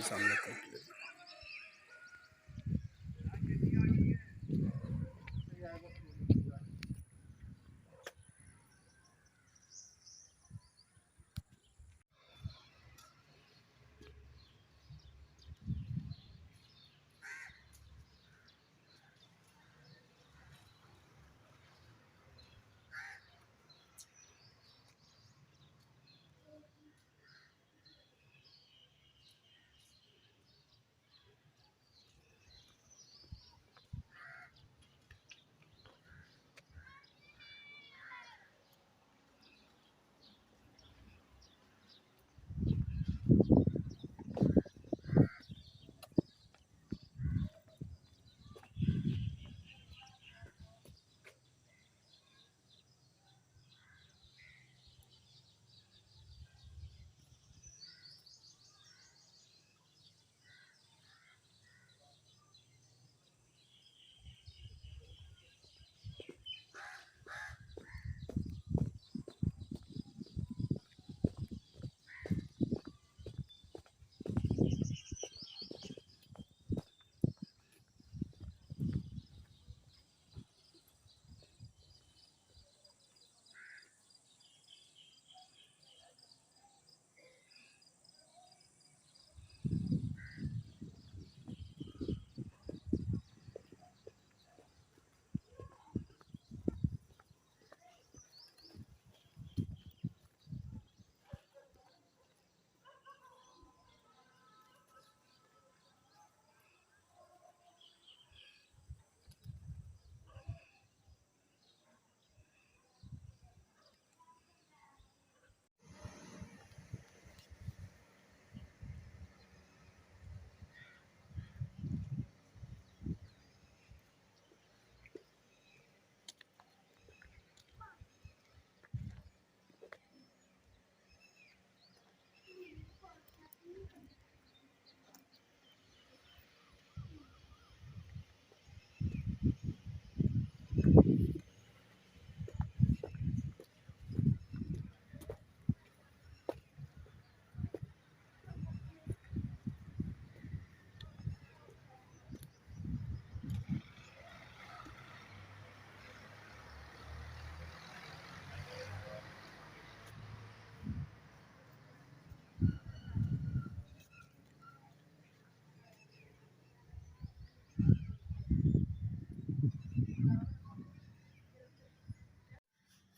सामने करके ले।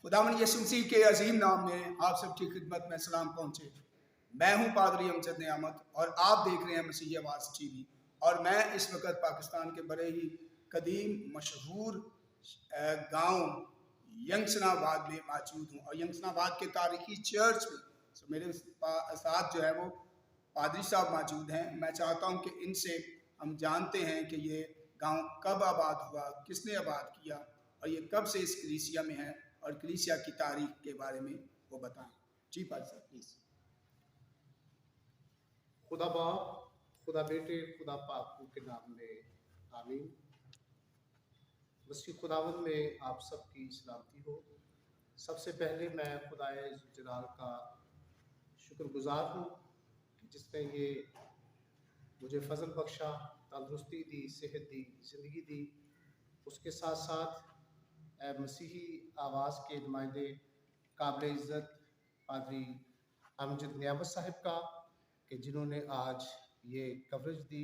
खुदावंद यीशु मसीह के अजीम नाम में आप सबकी खिदमत में सलाम पहुंचे। मैं हूं पादरी अमजद नियामत और आप देख रहे हैं मसीह आवाज़ टीवी। और मैं इस वक्त पाकिस्तान के बड़े ही कदीम मशहूर गांव यंगसनाबाद में मौजूद हूं और यंगसनाबाद के तारीखी चर्च में मेरे साथ जो है वो पादरी साहब मौजूद हैं। मैं चाहता हूं कि इनसे हम जानते हैं कि ये गांव कब आबाद हुआ, किसने आबाद किया और ये कब से इस कलीसिया में है और कलीसिया की तारीख के बारे में वो बताएं। जी पादरी साहब प्लीज। खुदा बाप, खुदा बेटे, खुदा पाक के नाम में आमीन। मसीह खुदावंद में आप सबकी सलामती हो। सबसे पहले मैं खुदाए जलाल का शुक्रगुजार हूँ कि जिसने ये मुझे फजल बख्शा, तंदुरुस्ती दी, सेहत दी, ज़िंदगी दी। उसके साथ साथ मसीही आवाज़ के नुमाइंदे काबिल इज़्ज़त पादरी अमजद नियामत साहब का कि जिन्होंने आज ये कवरेज दी।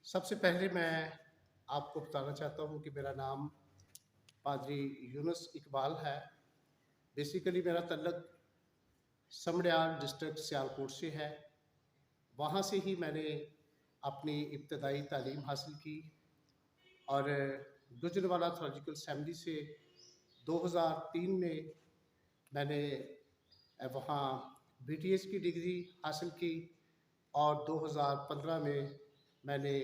सबसे पहले मैं आपको बताना चाहता हूँ कि मेरा नाम पादरी यूनुस इकबाल है। बेसिकली मेरा तल्लक समड़ियाल डिस्ट्रिक्ट सियालकोट से है। वहाँ से ही मैंने अपनी इब्तदाई तालीम हासिल की और गुजरवाला थोलॉजिकल असेंबली से 2003 में मैंने वहाँ BTS की डिग्री हासिल की और 2015 में मैंने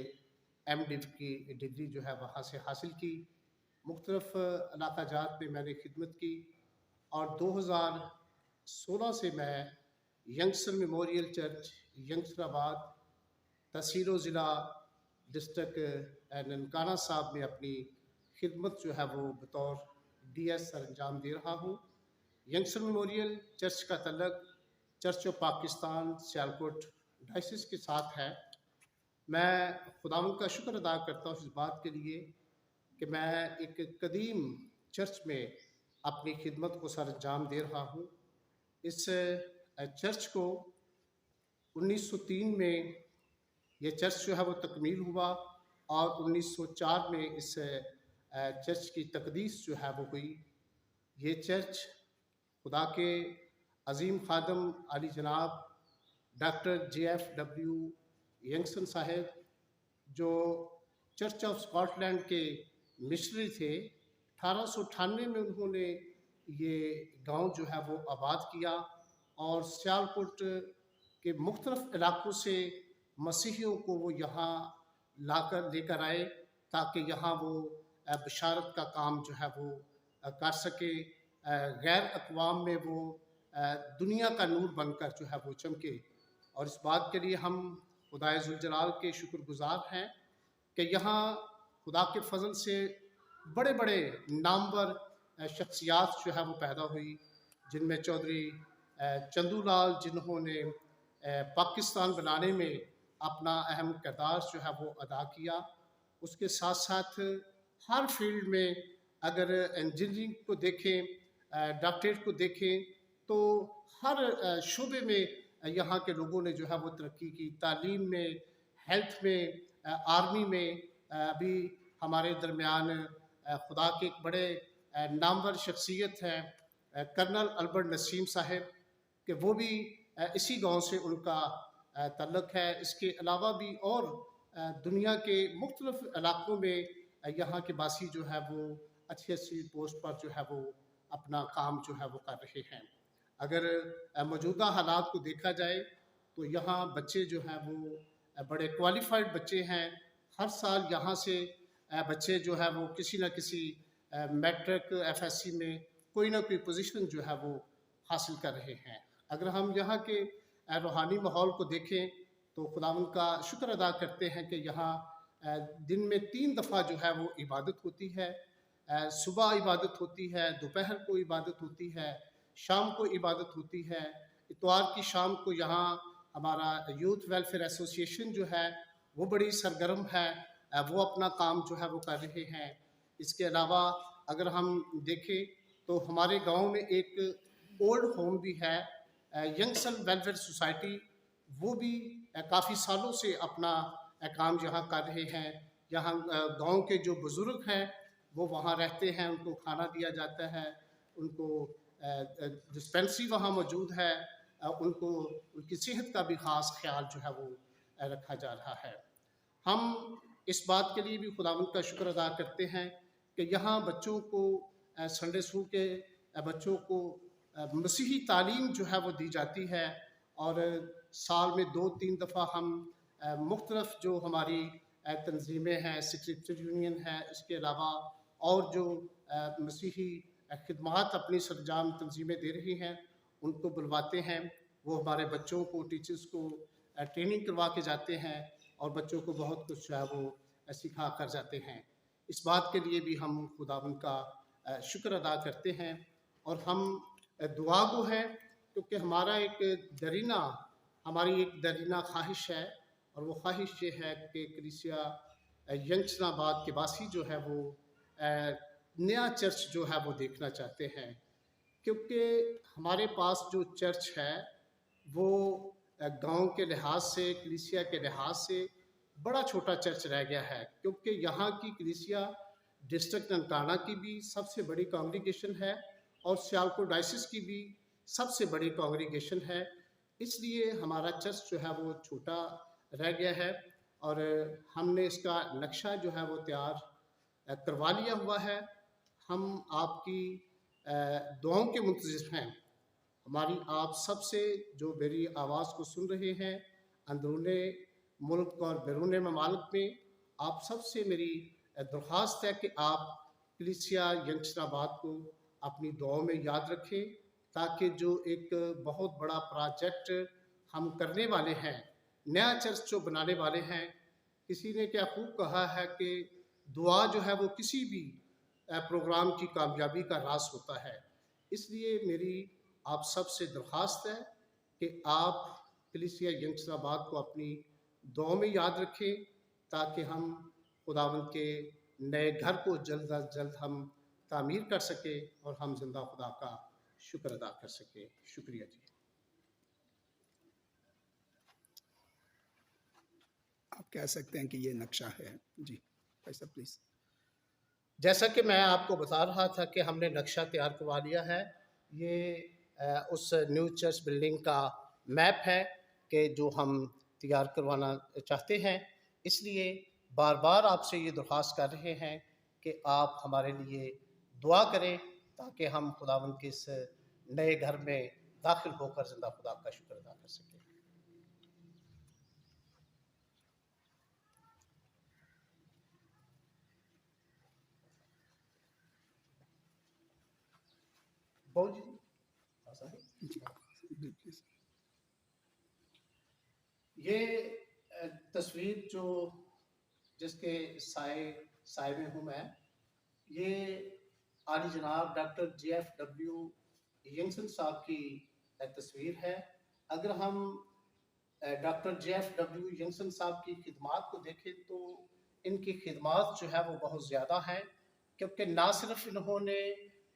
MDiv की डिग्री जो है वहाँ से हासिल की। मुख्तलिफ इलाका जात में मैंने खिदमत की और 2016 से मैं यंगस्टर मेमोरियल चर्च यंगस्टराबाद तहसील ज़िला डिस्ट्रिक्ट ननकाना साहब में अपनी खिदमत जो है वो बतौर DS सर अंजाम दे रहा हूँ। यंगस्टर मेमोरियल चर्च का तल्लक church of Pakistan Sialkot diocese के साथ है। मैं खुदावंद का शुक्र अदा करता हूँ इस बात के लिए कि मैं एक कदीम चर्च में अपनी खिदमत को सर अंजाम दे रहा हूँ। इस चर्च को 1903 में ये चर्च जो है वो तकमील हुआ और 1904 में इस चर्च की तकदीस जो है वो हुई। ये चर्च खुदा के अजीम खादम आली जनाब डॉक्टर JFW यंगसन साहब, जो चर्च ऑफ स्कॉटलैंड के मिशनरी थे, 1898 में उन्होंने ये गांव जो है वो आबाद किया और सियालकोट के मुख्तलिफ इलाकों से मसीहियों को वो यहाँ लेकर आए ताकि यहाँ वो बशारत का काम जो है वो कर सके, गैर अक़वाम में वो दुनिया का नूर बनकर जो है वो चमके। और इस बात के लिए हम खुदाए ज़ुल-जलाल के शुक्रगुज़ार हैं कि यहाँ खुदा के फजल से बड़े बड़े नामवर शख्सियात जो है वो पैदा हुई, जिनमें चौधरी चंदूलाल, जिन्होंने पाकिस्तान बनाने में अपना अहम किरदार जो है वो अदा किया। उसके साथ साथ हर फील्ड में, अगर इंजीनियरिंग को देखें, डॉक्टरेट को देखें, तो हर शुबे में यहाँ के लोगों ने जो है वो तरक्की की। तालीम में, हेल्थ में, आर्मी में। अभी हमारे दरमियान खुदा के एक बड़े नामवर शख्सियत हैं कर्नल अल्बर्ट नसीम साहब, कि वो भी इसी गांव से उनका तल्लुक़ है। इसके अलावा भी और दुनिया के मुख्तलिफ इलाक़ों में यहाँ के बासी जो है वो अच्छी अच्छी पोस्ट पर जो है वो अपना काम जो है वो कर रहे हैं। अगर मौजूदा हालात को देखा जाए तो यहाँ बच्चे जो हैं वो बड़े क्वालिफाइड बच्चे हैं। हर साल यहाँ से बच्चे जो है वो किसी न किसी मैट्रिक FSC में कोई ना कोई पोजीशन जो है वो हासिल कर रहे हैं। अगर हम यहाँ के रूहानी माहौल को देखें तो खुदावंद का शुक्र अदा करते हैं कि यहाँ दिन में 3 दफ़ा जो है वो इबादत होती है। सुबह इबादत होती है, दोपहर को इबादत होती है, शाम को इबादत होती है। इतवार की शाम को यहाँ हमारा यूथ वेलफेयर एसोसिएशन जो है वो बड़ी सरगर्म है, वो अपना काम जो है वो कर रहे हैं। इसके अलावा अगर हम देखें तो हमारे गांव में एक ओल्ड होम भी है, यंगसन वेलफेयर सोसाइटी, वो भी काफ़ी सालों से अपना काम यहाँ कर रहे हैं। यहाँ गांव के जो बुज़ुर्ग हैं वो वहाँ रहते हैं, उनको खाना दिया जाता है, उनको डिस्पेंसरी वहाँ मौजूद है, उनको उनकी सेहत का भी ख़ास ख्याल जो है वो रखा जा रहा है। हम इस बात के लिए भी खुदावंद का शुक्र अदा करते हैं कि यहाँ बच्चों को संडे स्कूल के बच्चों को मसीही तालीम जो है वो दी जाती है और साल में 2-3 दफ़ा हम मुख्तलिफ जो हमारी तंजीमें हैं, स्क्रिप्चर यूनियन है, इसके अलावा और जो मसीही खिदमात अपनी सरंजाम तंजीमें दे रही हैं उनको बुलवाते हैं। वो हमारे बच्चों को, टीचर्स को ट्रेनिंग करवा के जाते हैं और बच्चों को बहुत कुछ जो है वो सिखा कर जाते हैं। इस बात के लिए भी हम खुदावंद का शुक्र अदा करते हैं और हम दुआ गो हैं, क्योंकि हमारी एक दरीना ख्वाहिश है और वो ख्वाहिश ये है कि कलीसिया यंगसनाबाद के वासी जो है वो नया चर्च जो है वो देखना चाहते हैं, क्योंकि हमारे पास जो चर्च है वो गांव के लिहाज से, कलीसिया के लिहाज से बड़ा छोटा चर्च रह गया है। क्योंकि यहाँ की कलीसिया डिस्ट्रिक्ट ननकाना की भी सबसे बड़ी कांग्रीगेशन है और सियालकोट डायसिस की भी सबसे बड़ी कांग्रीगेशन है, इसलिए हमारा चर्च जो है वो छोटा रह गया है और हमने इसका नक्शा जो है वो तैयार करवा लिया हुआ है। हम आपकी दुआओं के मुंतज़िर हैं। हमारी आप सबसे जो मेरी आवाज़ को सुन रहे हैं अंदरूने मुल्क और बैरून ममालिक में, आप सबसे मेरी दरख्वास्त है कि आप कलीसिया यंगसनाबाद को अपनी दुआओं में याद रखें, ताकि जो एक बहुत बड़ा प्रोजेक्ट हम करने वाले हैं, नया चर्च जो बनाने वाले हैं, किसी ने क्या खूब कहा है कि दुआ जो है वो किसी भी प्रोग्राम की कामयाबी का राज होता है। इसलिए मेरी आप सब से दरख्वास्त है कि आप कलीसिया यंगस्टराबाद को अपनी दुआओं में याद रखें, ताकि हम खुदावंद के नए घर को जल्द अज जल्द हम तामीर कर सकें और हम जिंदा खुदा का शुक्र अदा कर सकें। शुक्रिया जी। आप कह सकते हैं कि ये नक्शा है जी भाई साहब प्लीज। जैसा कि मैं आपको बता रहा था कि हमने नक्शा तैयार करवा लिया है। ये उस न्यू चर्च बिल्डिंग का मैप है कि जो हम तैयार करवाना चाहते हैं। इसलिए बार बार आपसे ये दरख्वास्त कर रहे हैं कि आप हमारे लिए दुआ करें, ताकि हम खुदावंद के इस नए घर में दाखिल होकर जिंदा खुदा का शुक्र अदा कर सकें। बहुत जी प्लीज। ये तस्वीर जो जिसके साए में हूँ मैं, ये आली जनाब डॉक्टर JFW यंगसन साहब की तस्वीर है। अगर हम डॉक्टर JFW यंगसन साहब की खिदमात को देखें तो इनकी खिदमात जो है वो बहुत ज़्यादा हैं, क्योंकि ना सिर्फ इन्होंने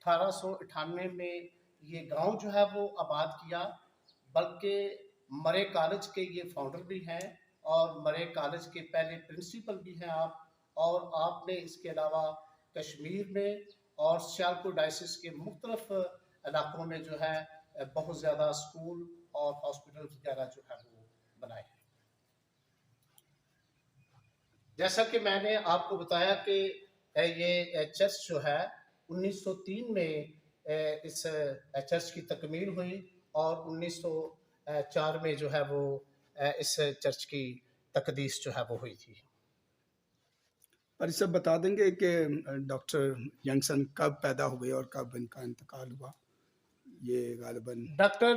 1898 में ये गांव जो है वो आबाद किया, बल्कि मरे कॉलेज के ये फाउंडर भी हैं और मरे कॉलेज के पहले प्रिंसिपल भी हैं आप। और आपने इसके अलावा कश्मीर में और सियालकोट डायसिस के मुख्तलिफ इलाकों में जो है बहुत ज़्यादा स्कूल और हॉस्पिटल वगैरह जो है वो बनाए हैं। जैसा कि मैंने आपको बताया कि ये चर्च जो है 1903 में इस चर्च की तकमील हुई और 1904 में जो है वो इस चर्च की तकदीस जो है वो हुई थी। पर सब बता देंगे कि डॉक्टर यंगसन कब पैदा हुए और कब इनका इंतकाल हुआ? ये गालिबन डॉक्टर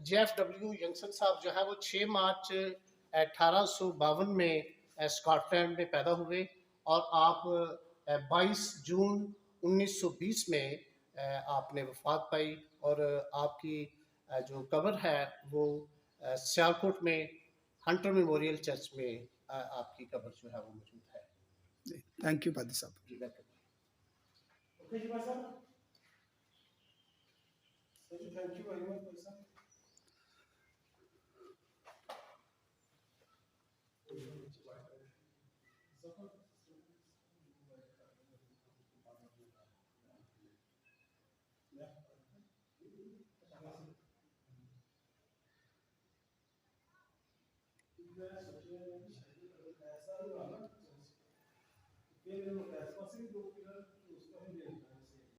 JFW यंगसन साहब जो है वो 6 मार्च 1852 में स्कॉटलैंड में पैदा हुए और आप 22 जून 1920 में आपने वफात पाई। और आपकी जो कब्र है वो सियालकोट में हंटर मेमोरियल चर्च में आपकी कब्र जो है वो मौजूद है। थैंक यू पादी साहब। जी वेलकम। ओके जी भाई साहब, थैंक यू वेरी मच भाई साहब। ऐसा ही वाला फिर ऐसा से 2 पिलर